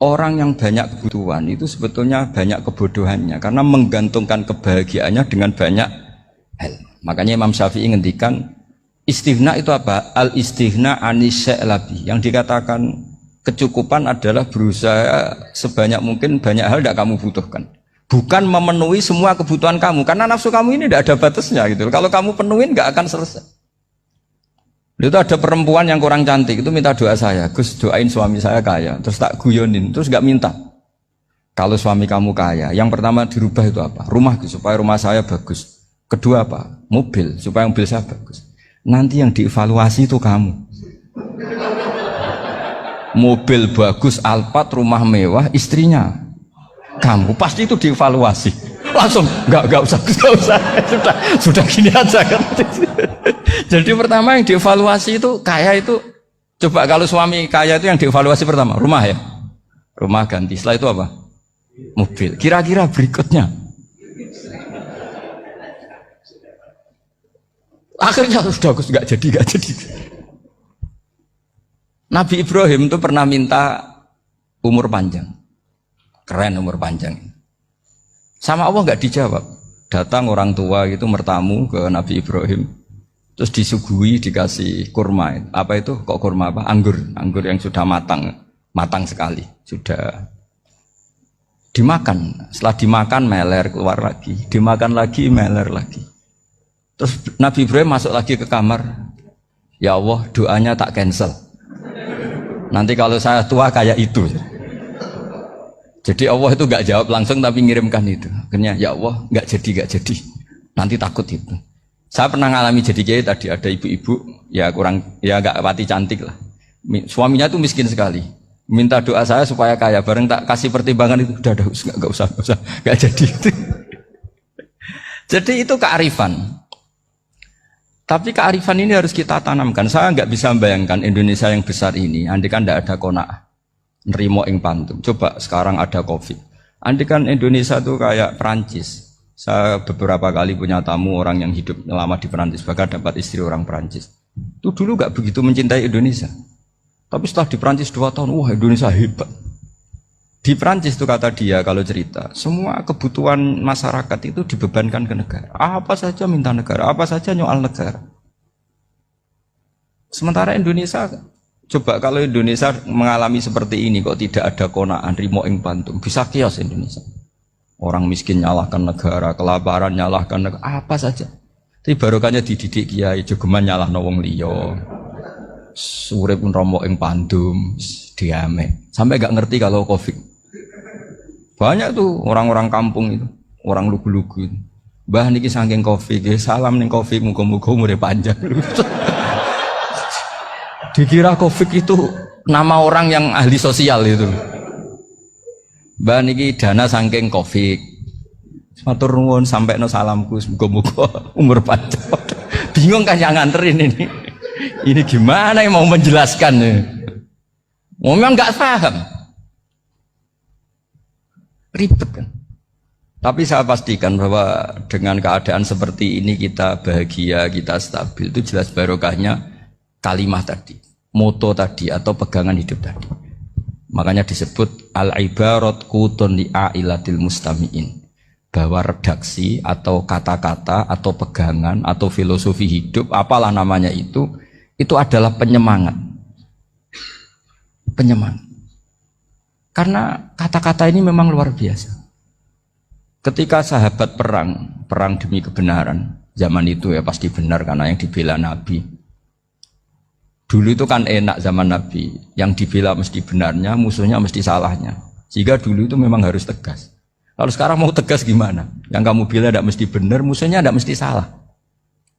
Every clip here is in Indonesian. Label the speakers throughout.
Speaker 1: orang yang banyak kebutuhan itu sebetulnya banyak kebodohannya karena menggantungkan kebahagiaannya dengan banyak hal. Makanya Imam Syafi'i ngendikan istighna itu apa? Al istighna anisya'i. Yang dikatakan kecukupan adalah berusaha sebanyak mungkin banyak hal tidak kamu butuhkan. Bukan memenuhi semua kebutuhan kamu karena nafsu kamu ini tidak ada batasnya gitu. Kalau kamu penuhin nggak akan selesai. Itu ada perempuan yang kurang cantik itu minta doa saya, Gus doain suami saya kaya, terus tak guyonin, terus nggak minta. Kalau suami kamu kaya, yang pertama dirubah itu apa? Rumah supaya rumah saya bagus. Kedua apa? Mobil supaya mobil saya bagus. Nanti yang dievaluasi itu kamu. Mobil bagus, Alphard, rumah mewah, istrinya kamu pasti itu dievaluasi. Langsung nggak usah sudah gini aja kan. Jadi pertama yang dievaluasi itu kaya itu, coba kalau suami kaya itu yang dievaluasi pertama rumah ya, rumah ganti. Setelah itu apa? Mobil. Kira-kira berikutnya akhirnya sudah nggak jadi. Nabi Ibrahim itu pernah minta umur panjang, keren umur panjang. Sama Allah nggak dijawab. Datang orang tua itu mertamu ke Nabi Ibrahim, terus disuguhi dikasih kurma. Apa itu? Kok kurma apa? Anggur yang sudah matang sekali, sudah dimakan. Setelah dimakan meler keluar lagi, dimakan lagi meler lagi. Terus Nabi Ibrahim masuk lagi ke kamar. Ya Allah, doanya tak cancel. Nanti kalau saya tua kayak itu. Jadi Allah itu nggak jawab langsung tapi ngirimkan itu. Akhirnya ya Allah nggak jadi. Nanti takut itu. Saya pernah ngalami jadi kiai tadi, ada ibu-ibu ya nggak pati cantik lah. Suaminya tuh miskin sekali. Minta doa saya supaya kaya. Bareng tak kasih pertimbangan itu udah nggak usah nggak jadi. Jadi itu kearifan. Tapi kearifan ini harus kita tanamkan. Saya nggak bisa membayangkan Indonesia yang besar ini, andai kan tidak ada qanaah, nerimo ing pantum. Coba sekarang ada COVID. Andai kan Indonesia itu kayak Perancis. Saya beberapa kali punya tamu orang yang hidup lama di Perancis, bahkan dapat istri orang Perancis. Itu dulu nggak begitu mencintai Indonesia. Tapi setelah di Perancis 2 tahun, wah Indonesia hebat. Di Perancis itu kata dia kalau cerita, semua kebutuhan masyarakat itu dibebankan ke negara. Apa saja minta negara, apa saja nyoal negara. Sementara Indonesia, coba kalau Indonesia mengalami seperti ini kok tidak ada qanaah rimo ing pantum, bisa kios Indonesia. Orang miskin nyalahkan negara, kelaparan nyalahkan negara, apa saja. Tapi barokahnya dididik kiai, jogeman nyalahno wong liya. Urip romo ing pandum, diame. Sampai gak ngerti kalau Covid. Banyak tuh orang-orang kampung itu, orang lugu-lugu itu. Mbah niki saking Covid, salam ning Covid, muga-muga umure panjang. Dikira Covid itu nama orang yang ahli sosial itu. Mbah niki dana saking Covid. Matur nuwun sampekno salamku, muga-muga umur panjang. Bingung kan yang nganterin ini. Ini gimana yang mau menjelaskan? Memang nggak paham. Ribet kan. Tapi saya pastikan bahwa dengan keadaan seperti ini kita bahagia, kita stabil, itu jelas barokahnya kalimat tadi, moto tadi atau pegangan hidup tadi. Makanya disebut al-ibarat qutun li'ailatil mustami'in, bahwa redaksi atau kata-kata atau pegangan atau filosofi hidup, apalah namanya itu adalah penyemangat. Karena kata-kata ini memang luar biasa. Ketika sahabat perang demi kebenaran, zaman itu ya pasti benar karena yang dibela Nabi. Dulu itu kan enak zaman Nabi, yang dibela mesti benarnya, musuhnya mesti salahnya. Sehingga dulu itu memang harus tegas. Kalau sekarang mau tegas gimana? Yang kamu bela tidak mesti benar, musuhnya tidak mesti salah.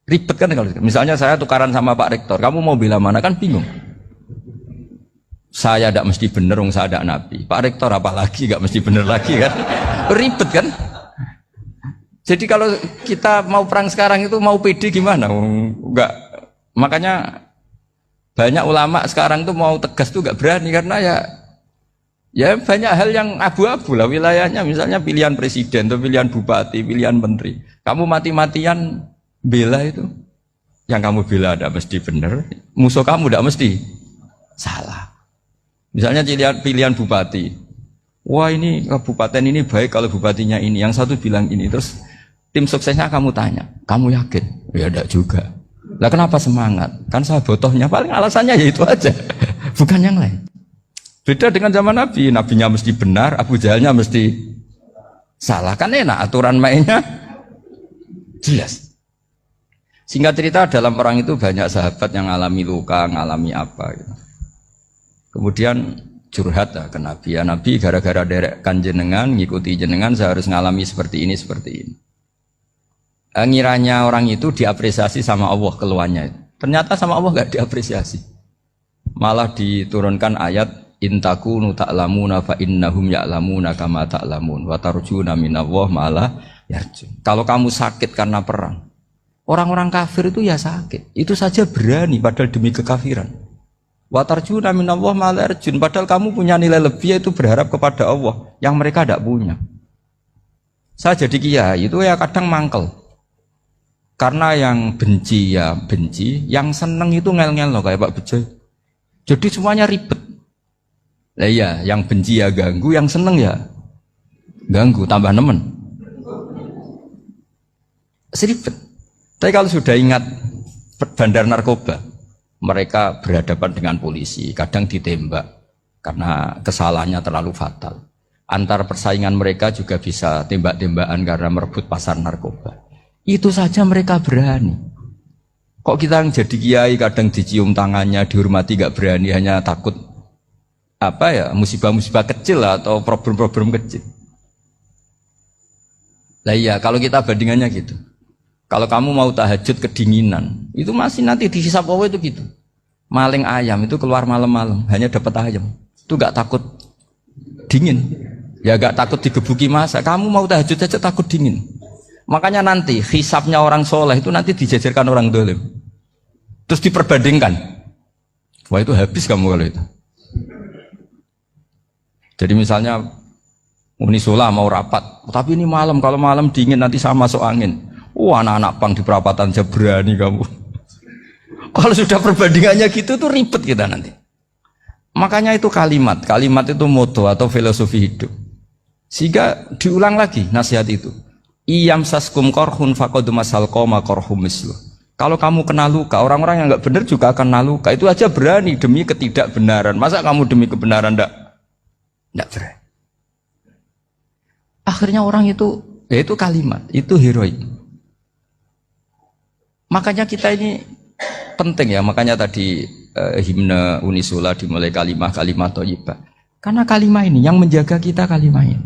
Speaker 1: Ribet kan kalau misalnya saya tukaran sama Pak Rektor, kamu mau bela mana kan bingung. Saya tidak mesti benar, saya tidak Nabi. Pak Rektor apalagi nggak mesti benar lagi kan? Ribet kan? Jadi kalau kita mau perang sekarang itu mau pede gimana? Enggak. Makanya banyak ulama sekarang tuh mau tegas tuh nggak berani karena ya banyak hal yang abu-abu lah wilayahnya. Misalnya pilihan presiden atau pilihan bupati, pilihan menteri. Kamu mati-matian bela itu, yang kamu bela tidak mesti benar, musuh kamu tidak mesti salah. Misalnya pilihan bupati, Wah ini kabupaten ini baik kalau bupatinya ini, yang satu bilang ini, terus tim suksesnya kamu tanya, kamu yakin? Ya enggak juga. Lah kenapa semangat? Kan saya botohnya, paling alasannya ya itu aja, bukan yang lain. Beda dengan zaman Nabi, Nabinya mesti benar, Abu Jahalnya mesti salah. Kan enak, aturan mainnya jelas. Singkat cerita dalam perang itu banyak sahabat yang alami luka, ngalami apa gitu. Kemudian curhat ke Nabi, ya Nabi gara-gara derekkan jenengan, ngikuti jenengan saya harus ngalami seperti ini, seperti ini. Ngiranya orang itu diapresiasi sama Allah keluarnya. Ternyata sama Allah gak diapresiasi. Malah diturunkan ayat intakunu ta'lamuna fa innahum ya'lamuna kama ta'lamun wa tarjuna minallah ma'ala yarjun. Kalau kamu sakit karena perang, orang-orang kafir itu ya sakit. Itu saja berani padahal demi kekafiran. Wa tarjuna minallah ma'ala yarjun. Padahal kamu punya nilai lebih yaitu berharap kepada Allah yang mereka tidak punya. Saya jadi kiai itu ya kadang mangkel. Karena yang benci ya benci, yang seneng itu ngel-ngel loh kayak Pak Bejo. Jadi semuanya ribet. Lah iya, yang benci ya ganggu, yang seneng ya ganggu, tambah nemen. Seribet. Tapi kalau sudah ingat bandar narkoba, mereka berhadapan dengan polisi, kadang ditembak karena kesalahannya terlalu fatal. Antar persaingan mereka juga bisa tembak-tembakan karena merebut pasar narkoba. Itu saja mereka berani. Kok kita yang jadi kiai kadang dicium tangannya, dihormati gak berani, hanya takut apa ya, musibah-musibah kecil atau problem-problem kecil. Lah iya, kalau kita bandingannya gitu. Kalau kamu mau tahajud kedinginan, itu masih nanti dihisab Allah itu gitu. Maling ayam itu keluar malam-malam, hanya dapat ayam. Itu gak takut dingin. Ya gak takut digebuki masa. Kamu mau tahajud aja takut dingin. Makanya nanti hisabnya orang soleh itu nanti dijajarkan orang dolim. Terus diperbandingkan. Wah itu habis kamu kalau itu. Jadi misalnya Unisula mau rapat, tapi ini malam, kalau malam dingin nanti sama masuk angin. Anak-anak pang di perapatan aja berani kamu. Kalau sudah perbandingannya gitu tuh ribet kita nanti. Makanya itu kalimat itu moto atau filosofi hidup. Sehingga diulang lagi nasihat itu. Iyam saskum korhun faqad masal qoma korhum mislu. Kalau kamu kena luka, orang-orang yang enggak benar juga akan kena luka. Itu aja berani demi ketidakbenaran. Masa kamu demi kebenaran enggak berani? Akhirnya orang itu, ya itu kalimat, itu heroik. Makanya kita ini penting ya, makanya tadi himne Unisula dimulai kalimat thayyibah. Karena kalimat ini yang menjaga kita kalimat ini.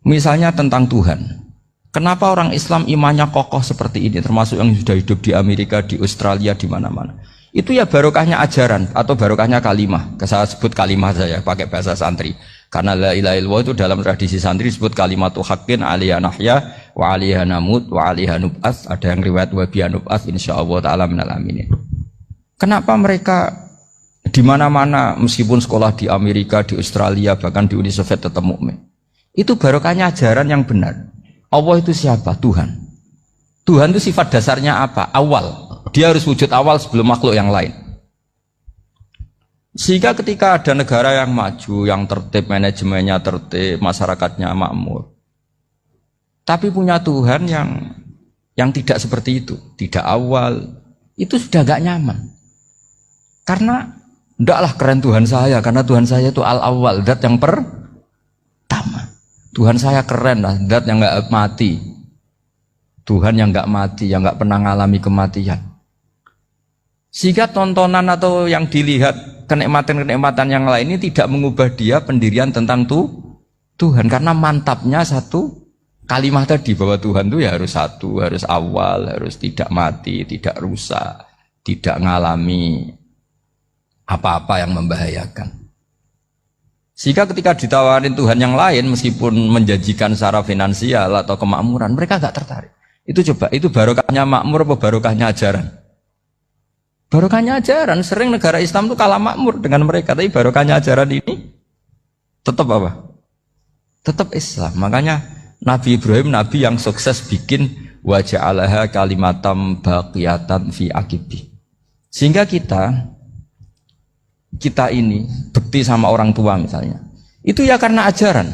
Speaker 1: Misalnya tentang Tuhan. Kenapa orang Islam imannya kokoh seperti ini, termasuk yang sudah hidup di Amerika, di Australia, di mana-mana. Itu ya barokahnya ajaran atau barokahnya kalimah. Saya sebut kalimah saya pakai bahasa santri. Karena la ilaha illallah itu dalam tradisi santri disebut kalimatu haqqin alaiha nahya wa alaiha namut wa alaiha nub'ats. Ada yang riwayat wa biha nub'ats insyaallah taala minal aminin. Kenapa mereka di mana-mana meskipun sekolah di Amerika, di Australia, bahkan di Uni Soviet tetap mukmin? Itu barokahnya ajaran yang benar. Allah itu siapa? Tuhan. Tuhan itu sifat dasarnya apa? Awal. Dia harus wujud awal sebelum makhluk yang lain. Sehingga ketika ada negara yang maju, yang tertib, manajemennya tertib, masyarakatnya makmur, tapi punya Tuhan yang tidak seperti itu, tidak awal, itu sudah gak nyaman. Karena ndaklah keren Tuhan saya, karena Tuhan saya itu al-awwal, zat yang pertama. Tuhan saya keren lah, zat yang gak mati. Tuhan yang gak mati, yang gak pernah ngalami kematian. Sehingga tontonan atau yang dilihat kenikmatan-kenikmatan yang lain ini tidak mengubah dia pendirian tentang Tuhan. Karena mantapnya satu kalimat tadi bahwa Tuhan itu ya harus satu, harus awal, harus tidak mati, tidak rusak, tidak ngalami apa-apa yang membahayakan. Sehingga ketika ditawarin Tuhan yang lain meskipun menjanjikan secara finansial atau kemakmuran, mereka gak tertarik. Itu coba, itu barokahnya makmur apa barokahnya ajaran? Barokahnya ajaran. Sering negara Islam itu kalah makmur dengan mereka, tapi barokahnya ajaran ini tetap apa? Tetap Islam. Makanya Nabi Ibrahim, Nabi yang sukses bikin wa ja'alaha kalimatam baqiyatan fi aqibi. Sehingga kita ini bekti sama orang tua misalnya, Itu ya karena ajaran.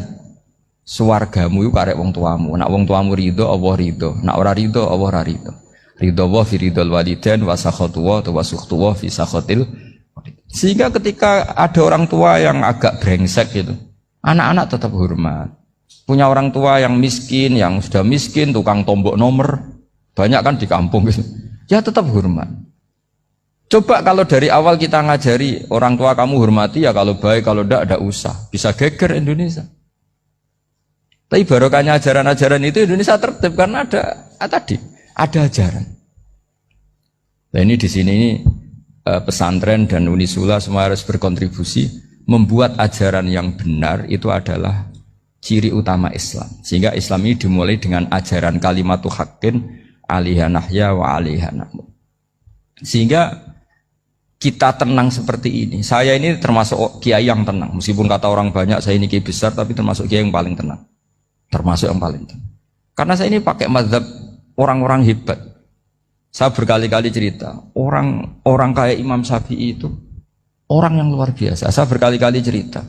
Speaker 1: Suwargamu iku karek wong tuamu. Nak wong tuamu ridho, Allah ridho. Nak ora ridho, Allah ora ridho. Ridho wa fi ridhol walidain wa sakhatu wa sukhtu wa fi sakhatil. Sehingga ketika ada orang tua yang agak brengsek gitu, anak-anak tetap hormat. Punya orang tua yang miskin, yang sudah miskin, tukang tombok nomor, banyak kan di kampung gitu. Ya tetap hormat. Coba kalau dari awal kita ngajari orang tua kamu hormati ya, kalau baik, kalau tidak usah. Bisa geger Indonesia. Tapi barokahnya ajaran-ajaran itu Indonesia tertib karena ada ajaran. Nah ini di sini ini pesantren dan Unisula semua harus berkontribusi membuat ajaran yang benar itu adalah ciri utama Islam. Sehingga Islam ini dimulai dengan ajaran kalimatu haqqin alaiha nahya wa alaiha namut. Sehingga kita tenang seperti ini. Saya ini termasuk kiai yang tenang. Meskipun kata orang banyak saya ini kiai besar, tapi termasuk kiai yang paling tenang. Termasuk yang paling tenang. Karena saya ini pakai mazhab orang-orang hebat. Saya berkali-kali cerita, orang kayak Imam Syafi'i itu orang yang luar biasa. Saya berkali-kali cerita,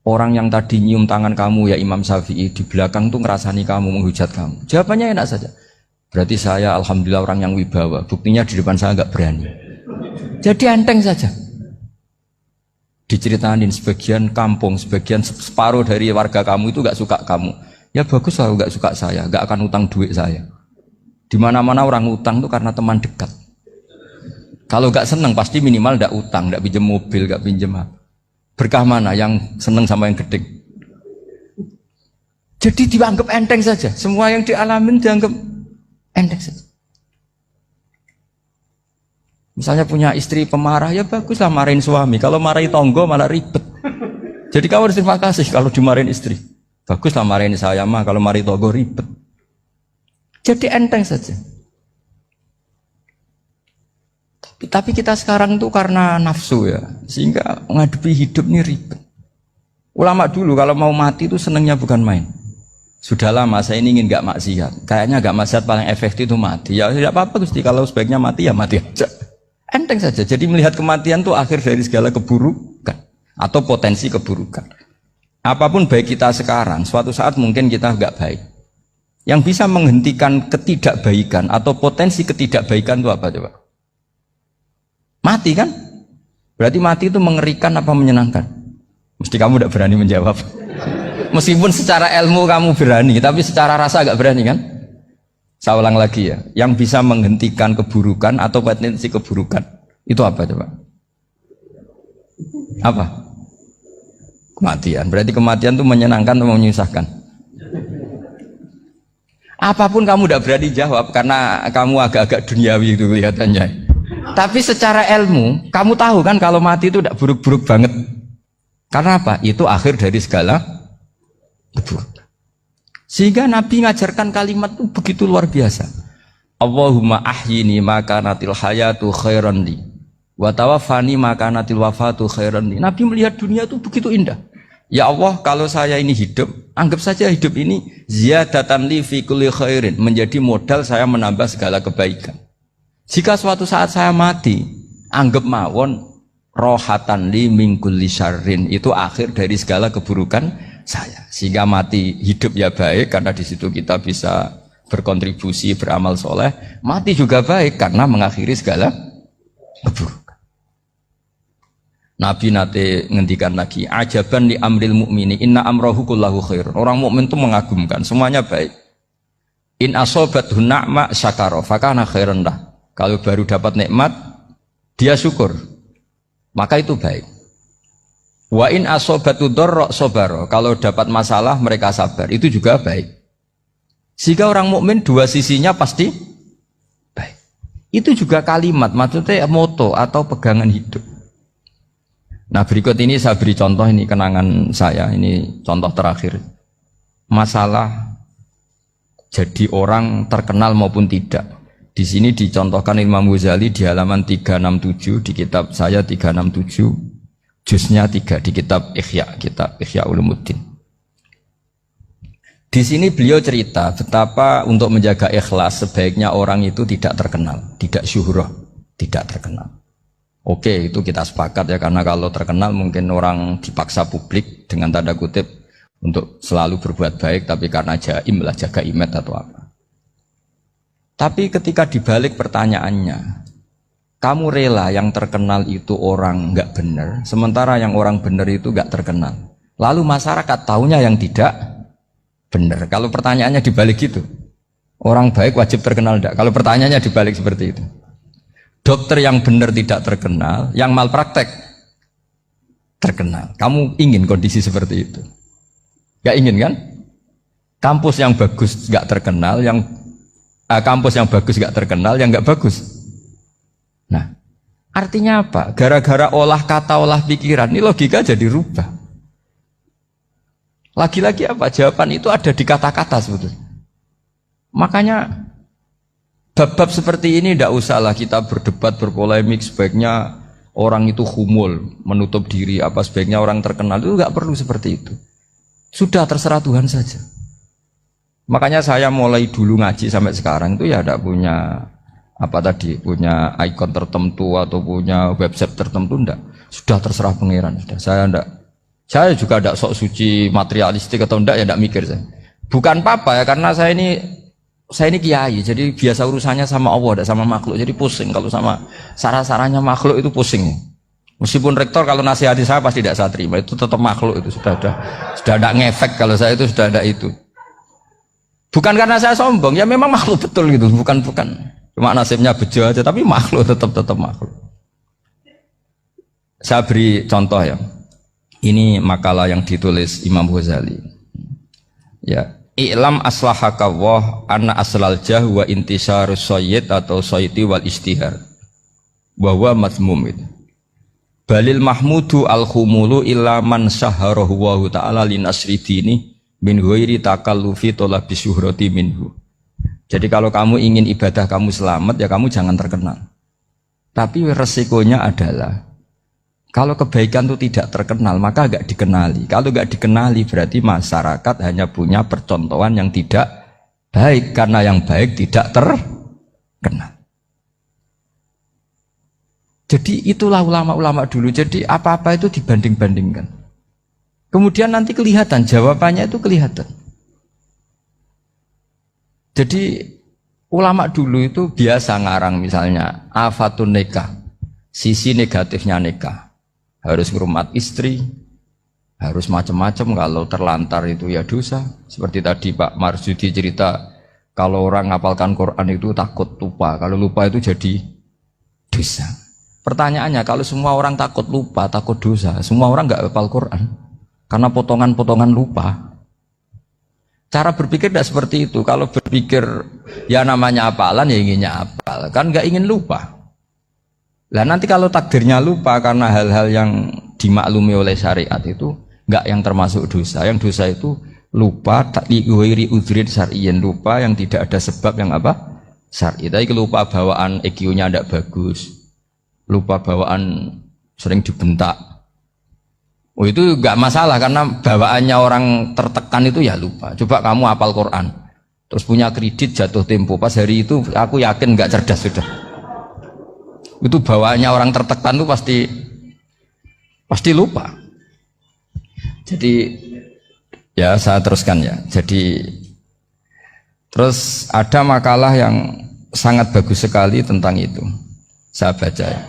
Speaker 1: orang yang tadi nyium tangan kamu ya Imam Syafi'i, di belakang tuh ngerasani kamu, menghujat kamu. Jawabannya enak saja. Berarti saya alhamdulillah orang yang wibawa. Buktinya di depan saya nggak berani. Jadi enteng saja. Diceritain sebagian kampung, sebagian separuh dari warga kamu itu nggak suka kamu. Ya bagus lah nggak suka saya, nggak akan utang duit saya. Di mana-mana orang utang tuh karena teman dekat. Kalau nggak seneng pasti minimal nggak utang, nggak pinjam mobil, nggak pinjam apa. Berkah mana yang seneng sama yang gede? Jadi dianggap enteng saja. Semua yang dialamin dianggap enteng saja. Misalnya punya istri pemarah, ya baguslah marahin suami. Kalau marahin tonggo malah ribet. Jadi kamu harus terima kasih kalau dimarahin istri. Baguslah marahin saya mah, kalau marahin tonggo ribet. Jadi enteng saja. Tapi kita sekarang tuh karena nafsu ya, sehingga menghadapi hidup ini ribet. Ulama dulu kalau mau mati itu senengnya bukan main. Sudah lama saya ini ingin gak maksiat. Kayaknya gak maksiat paling efektif itu mati. Ya tidak apa-apa Gusti, kalau sebaiknya mati ya mati aja. Enteng saja. Jadi melihat kematian itu akhir dari segala keburukan atau potensi keburukan. Apapun baik kita sekarang, suatu saat mungkin kita nggak baik. Yang bisa menghentikan ketidakbaikan atau potensi ketidakbaikan itu apa coba? Mati kan? Berarti mati itu mengerikan apa menyenangkan? Mesti kamu tidak berani menjawab. Meskipun secara ilmu kamu berani, tapi secara rasa nggak berani kan? Saya ulang lagi ya, yang bisa menghentikan keburukan atau potensi keburukan itu apa coba? Apa? Kematian. Berarti kematian itu menyenangkan atau menyusahkan? Apapun kamu tidak berani jawab karena kamu agak-agak duniawi itu kelihatannya. Tapi secara ilmu, kamu tahu kan kalau mati itu tidak buruk-buruk banget. Karena apa? Itu akhir dari segala keburukan. Sehingga Nabi ngajarkan kalimat itu begitu luar biasa. Allahumma ahyini maka natil hayatu khairan li wa tawaffani maka natil wafatu khairan li. Nabi melihat dunia itu begitu indah. Ya Allah, kalau saya ini hidup, anggap saja hidup ini ziyadatan li fi kulli khairin, menjadi modal saya menambah segala kebaikan. Jika suatu saat saya mati, anggap mawon rohatan li min kulli syarrin, itu akhir dari segala keburukan saya. Sehingga mati hidup ya baik karena di situ kita bisa berkontribusi beramal soleh. Mati juga baik karena mengakhiri segala keburukan. Nabi nate ngendikan lagi, ajaban li amril mu'mini inna amrahu kullahu khair. Orang mukmin itu mengagumkan, semuanya baik. In asobathu na'ma syakara fakana khairan lah. Kalau baru dapat nikmat dia syukur, maka itu baik. Wa in asobatu dharra sabara, kalau dapat masalah mereka sabar, itu juga baik. Sehingga orang mukmin dua sisinya pasti baik. Itu juga kalimat, maksudnya moto atau pegangan hidup. Nah berikut ini saya beri contoh, ini kenangan saya, ini contoh terakhir. Masalah jadi orang terkenal maupun tidak. Di sini dicontohkan Imam Ghazali di halaman 367 di kitab saya 367. Juznya 3 di kitab Ihya Ulumuddin. Di sini beliau cerita betapa untuk menjaga ikhlas sebaiknya orang itu tidak terkenal, tidak syuhrah, tidak terkenal. Oke, itu kita sepakat ya, karena kalau terkenal mungkin orang dipaksa publik dengan tanda kutip untuk selalu berbuat baik, tapi karena jaim lah, jaga image atau apa. Tapi ketika dibalik pertanyaannya, kamu rela yang terkenal itu orang nggak benar, sementara yang orang benar itu nggak terkenal. Lalu masyarakat taunya yang tidak benar. Kalau pertanyaannya dibalik gitu, orang baik wajib terkenal enggak? Kalau pertanyaannya dibalik seperti itu. Dokter yang benar tidak terkenal, yang malpraktek terkenal. Kamu ingin kondisi seperti itu? Gak ingin kan? Kampus yang bagus gak terkenal, kampus yang bagus gak terkenal, yang gak bagus. Nah, artinya apa? Gara-gara olah kata, olah pikiran, ini logika jadi rubah. Lagi-lagi apa? Jawaban itu ada di kata-kata sebetulnya. Makanya bab-bab seperti ini tidak usahlah kita berdebat, berpolemik. Sebaiknya orang itu humul, menutup diri, apa sebaiknya orang terkenal, itu nggak perlu seperti itu. Sudah terserah Tuhan saja. Makanya saya mulai dulu ngaji sampai sekarang itu ya tidak punya punya ikon tertentu atau punya website tertentu, enggak. Sudah terserah pangeran. Sudah. Saya juga tidak sok suci materialistik atau enggak, ya tidak mikir saya. Bukan apa-apa ya, karena saya ini kiai, jadi biasa urusannya sama Allah, tidak sama makhluk. Jadi pusing kalau sama sarah-sarahnya makhluk itu pusing. Meskipun rektor kalau nasihati saya pasti tidak saya terima, itu tetap makhluk, itu sudah ada ngefek kalau saya itu sudah ada itu. Bukan karena saya sombong, ya memang makhluk betul gitu, bukan. Cuma nasibnya bejo aja, tapi makhluk tetap makhluk. Saya beri contoh ya. Ini makalah yang ditulis Imam Ghazali. Ya. I'lam aslahaka Allah anna aslal jah wa intisarus sayyid atau sayyidi wal istihar wa huwa mazmum itu. Balil mahmudu al-khumulu illa man syaharahu wa ta'ala linasri dini min ghairi takallufi talabi syuhrati minhu. Jadi kalau kamu ingin ibadah kamu selamat, ya kamu jangan terkenal. Tapi resikonya adalah kalau kebaikan itu tidak terkenal, maka gak dikenali. Kalau gak dikenali berarti masyarakat hanya punya percontohan yang tidak baik, karena yang baik tidak terkenal. Jadi itulah ulama-ulama dulu. Jadi apa-apa itu dibanding-bandingkan. Kemudian nanti kelihatan, jawabannya itu kelihatan. Jadi ulama dulu itu biasa ngarang misalnya afatun nikah, sisi negatifnya nikah. Harus ngurmat istri, harus macam-macam, kalau terlantar itu ya dosa. Seperti tadi Pak Marsudi cerita, kalau orang ngapalkan Quran itu takut lupa, kalau lupa itu jadi dosa. Pertanyaannya, kalau semua orang takut lupa, takut dosa, semua orang nggak hafal Quran karena potongan-potongan lupa. Cara berpikir tidak seperti itu. Kalau berpikir ya namanya hafalan, ya inginnya hafal, kan nggak ingin lupa. Lah nanti kalau takdirnya lupa karena hal-hal yang dimaklumi oleh syariat itu enggak yang termasuk dosa. Yang dosa itu lupa takliwiri udhrin syar'iyyan, lupa yang tidak ada sebab yang apa? Syar'i. Tapi lupa bawaan EQ-nya tidak bagus. Lupa bawaan sering dibentak. Oh itu enggak masalah karena bawaannya orang tertekan itu ya lupa. Coba kamu hafal Quran, terus punya kredit jatuh tempo, pas hari itu aku yakin enggak cerdas sudah. Itu bawaannya orang tertekan itu pasti lupa. Jadi ya saya teruskan ya. Jadi terus ada makalah yang sangat bagus sekali tentang itu. Saya baca ya.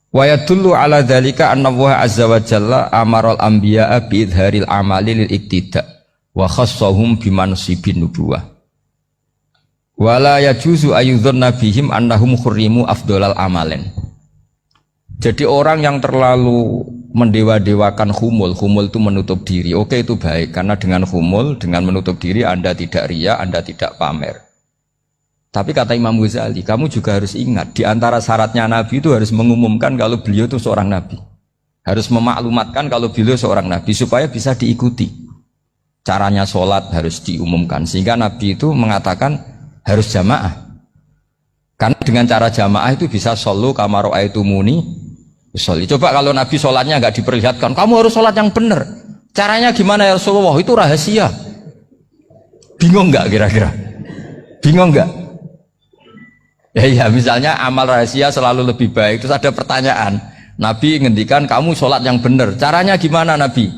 Speaker 1: Wa yadullu ala dzalika anna Allah azza wa jalla amaral anbiya'a bi idharil amali lil iktida wa khassahum bi mansibin nubuwah. Wala yajuzu ayyudhanna bihim annahum khurrimu afdolal amalen. Jadi orang yang terlalu mendewa-dewakan humul itu menutup diri. Oke, itu baik, karena dengan humul, dengan menutup diri Anda tidak riya, Anda tidak pamer. Tapi kata Imam Ghazali, kamu juga harus ingat, di antara syaratnya Nabi itu harus mengumumkan kalau beliau itu seorang Nabi. Harus memaklumatkan kalau beliau seorang Nabi, supaya bisa diikuti. Caranya sholat harus diumumkan, sehingga Nabi itu mengatakan harus jamaah. Karena dengan cara jamaah itu bisa shollu kama ra'aitumuni usolli. Coba kalau Nabi sholatnya nggak diperlihatkan, kamu harus sholat yang benar. Caranya gimana ya Rasulullah? Itu rahasia. Bingung nggak kira-kira? Bingung nggak? Ya misalnya amal rahasia selalu lebih baik. Terus ada pertanyaan, Nabi ngendikan kamu sholat yang benar. Caranya gimana Nabi?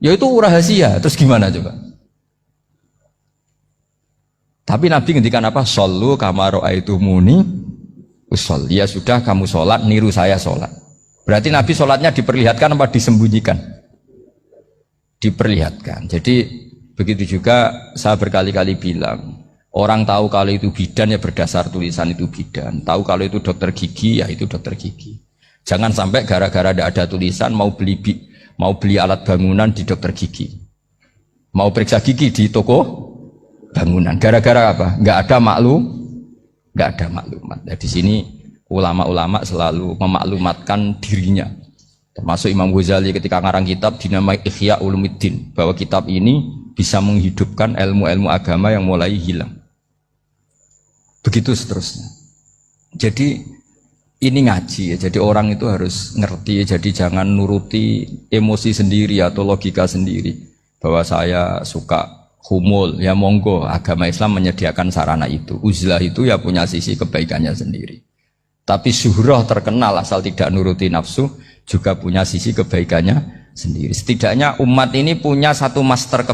Speaker 1: Ya itu rahasia. Terus gimana coba? Tapi Nabi ngendikan apa? Shollu kama ra'aitumuni usolli. Ya sudah kamu sholat, niru saya sholat. Berarti Nabi sholatnya diperlihatkan apa disembunyikan? Diperlihatkan. Jadi begitu juga saya berkali-kali bilang, orang tahu kalau itu bidan ya berdasar tulisan itu bidan. Tahu kalau itu dokter gigi ya itu dokter gigi. Jangan sampai gara-gara tidak ada tulisan mau beli alat bangunan di dokter gigi, mau periksa gigi di toko bangunan. Gara-gara apa? Nggak ada maklumat. Nah, di sini ulama-ulama selalu memaklumatkan dirinya. Termasuk Imam Ghazali ketika ngarang kitab dinamai Ihya Ulumuddin, bahwa kitab ini bisa menghidupkan ilmu-ilmu agama yang mulai hilang. Begitu seterusnya. Jadi ini ngaji ya, jadi orang itu harus ngerti ya, jadi jangan nuruti emosi sendiri atau logika sendiri bahwa saya suka humul, ya monggo, agama Islam menyediakan sarana itu. Uzlah itu ya punya sisi kebaikannya sendiri. Tapi syuhrah terkenal asal tidak nuruti nafsu juga punya sisi kebaikannya sendiri. Setidaknya umat ini punya satu master kebaikan